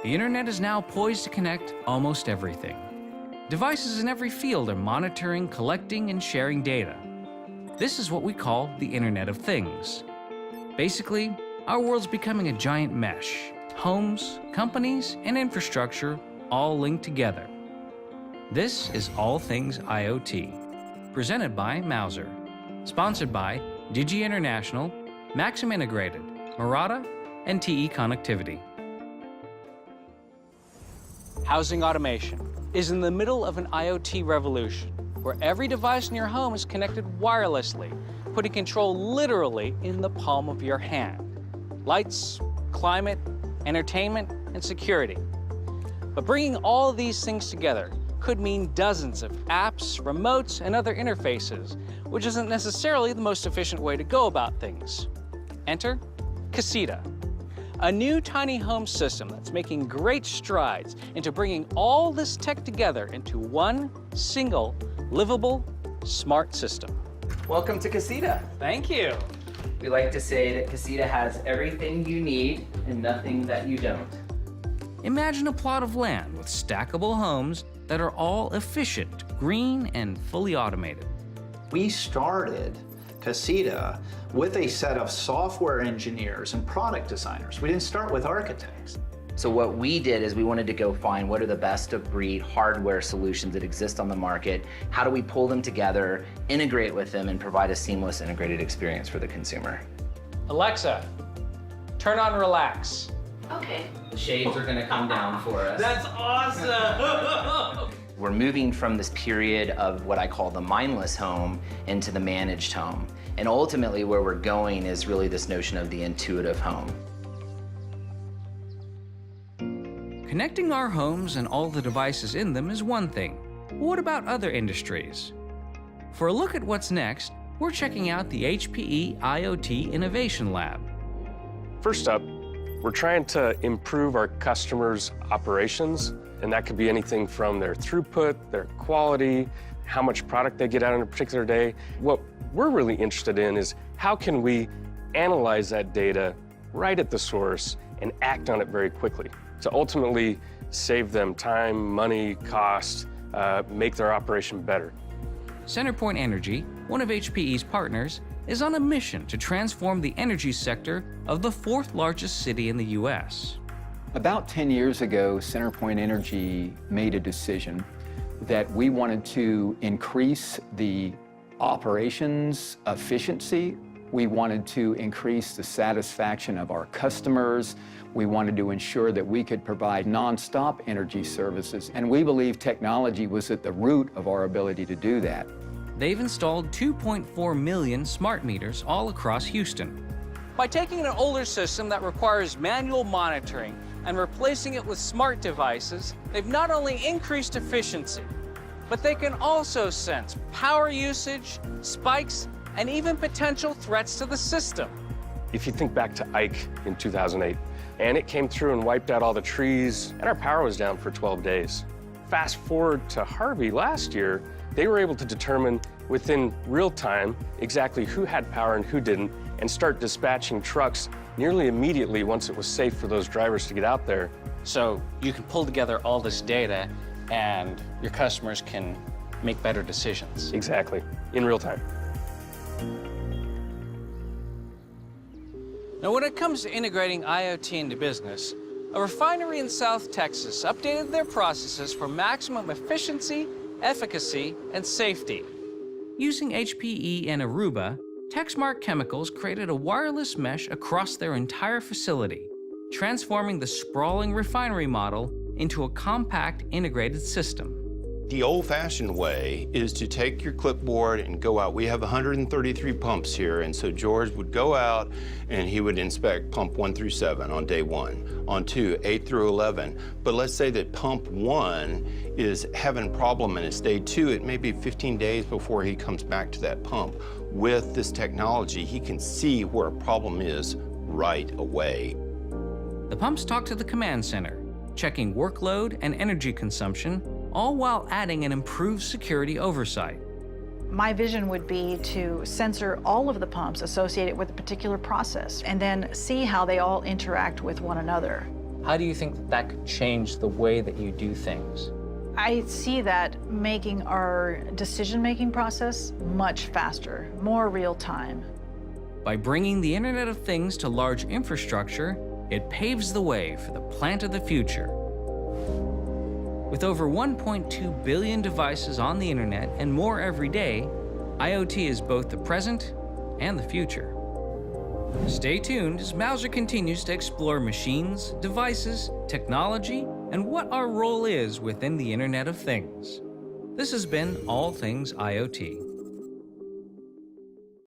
The internet is now poised to connect almost everything. Devices in every field are monitoring, collecting, and sharing data. This is what we call the Internet of Things. Basically, our world's becoming a giant mesh. Homes, companies, and infrastructure all linked together. This is All Things IoT, presented by Mouser, sponsored by Digi International, Maxim Integrated, Murata, and TE Connectivity. Housing automation is in the middle of an IoT revolution, where every device in your home is connected wirelessly, putting control literally in the palm of your hand. Lights, climate, entertainment, and security. But bringing all these things together could mean dozens of apps, remotes, and other interfaces, which isn't necessarily the most efficient way to go about things. Enter Casita, a new tiny home system that's making great strides into bringing all this tech together into one single, livable, smart system. Welcome to Casita. Thank you. We like to say that Casita has everything you need and nothing that you don't. Imagine a plot of land with stackable homes that are all efficient, green, and fully automated. We started Casita with a set of software engineers and product designers. We didn't start with architects. So what we did is we wanted to go find what are the best of breed hardware solutions that exist on the market. How do we pull them together, integrate with them, and provide a seamless integrated experience for the consumer? Alexa, turn on relax. Okay. The shades are gonna come down for us. That's awesome! We're moving from this period of what I call the mindless home into the managed home. And ultimately where we're going is really this notion of the intuitive home. Connecting our homes and all the devices in them is one thing. What about other industries? For a look at what's next, we're checking out the HPE IoT Innovation Lab. First up, we're trying to improve our customers' operations, and that could be anything from their throughput, their quality, how much product they get out in a particular day. What we're really interested in is how can we analyze that data right at the source and act on it very quickly to ultimately save them time, money, cost, make their operation better. CenterPoint Energy, one of HPE's partners, is on a mission to transform the energy sector of the fourth largest city in the U.S. About 10 years ago, CenterPoint Energy made a decision that we wanted to increase the operations efficiency. We wanted to increase the satisfaction of our customers. We wanted to ensure that we could provide nonstop energy services. And we believe technology was at the root of our ability to do that. They've installed 2.4 million smart meters all across Houston. By taking an older system that requires manual monitoring and replacing it with smart devices, they've not only increased efficiency, but they can also sense power usage, spikes, and even potential threats to the system. If you think back to Ike in 2008, and it came through and wiped out all the trees, and our power was down for 12 days. Fast forward to Harvey last year, they were able to determine within real time exactly who had power and who didn't, and start dispatching trucks nearly immediately once it was safe for those drivers to get out there. So you can pull together all this data and your customers can make better decisions. Exactly, in real time. Now, when it comes to integrating IoT into business, a refinery in South Texas updated their processes for maximum efficiency, efficacy, and safety. Using HPE and Aruba, Texmark Chemicals created a wireless mesh across their entire facility, transforming the sprawling refinery model into a compact, integrated system. The old-fashioned way is to take your clipboard and go out. We have 133 pumps here, and so George would go out and he would inspect pump 1 through 7 on day 1, on 2, 8 through 11. But let's say that pump 1 is having a problem and it's day 2, it may be 15 days before he comes back to that pump. With this technology, he can see where a problem is right away. The pumps talk to the command center, checking workload and energy consumption, all while adding an improved security oversight. My vision would be to sensor all of the pumps associated with a particular process and then see how they all interact with one another. How do you think that that could change the way that you do things? I see that making our decision-making process much faster, more real-time. By bringing the Internet of Things to large infrastructure, it paves the way for the plant of the future. With over 1.2 billion devices on the Internet and more every day, IoT is both the present and the future. Stay tuned as Mouser continues to explore machines, devices, technology, and what our role is within the Internet of Things. This has been All Things IoT.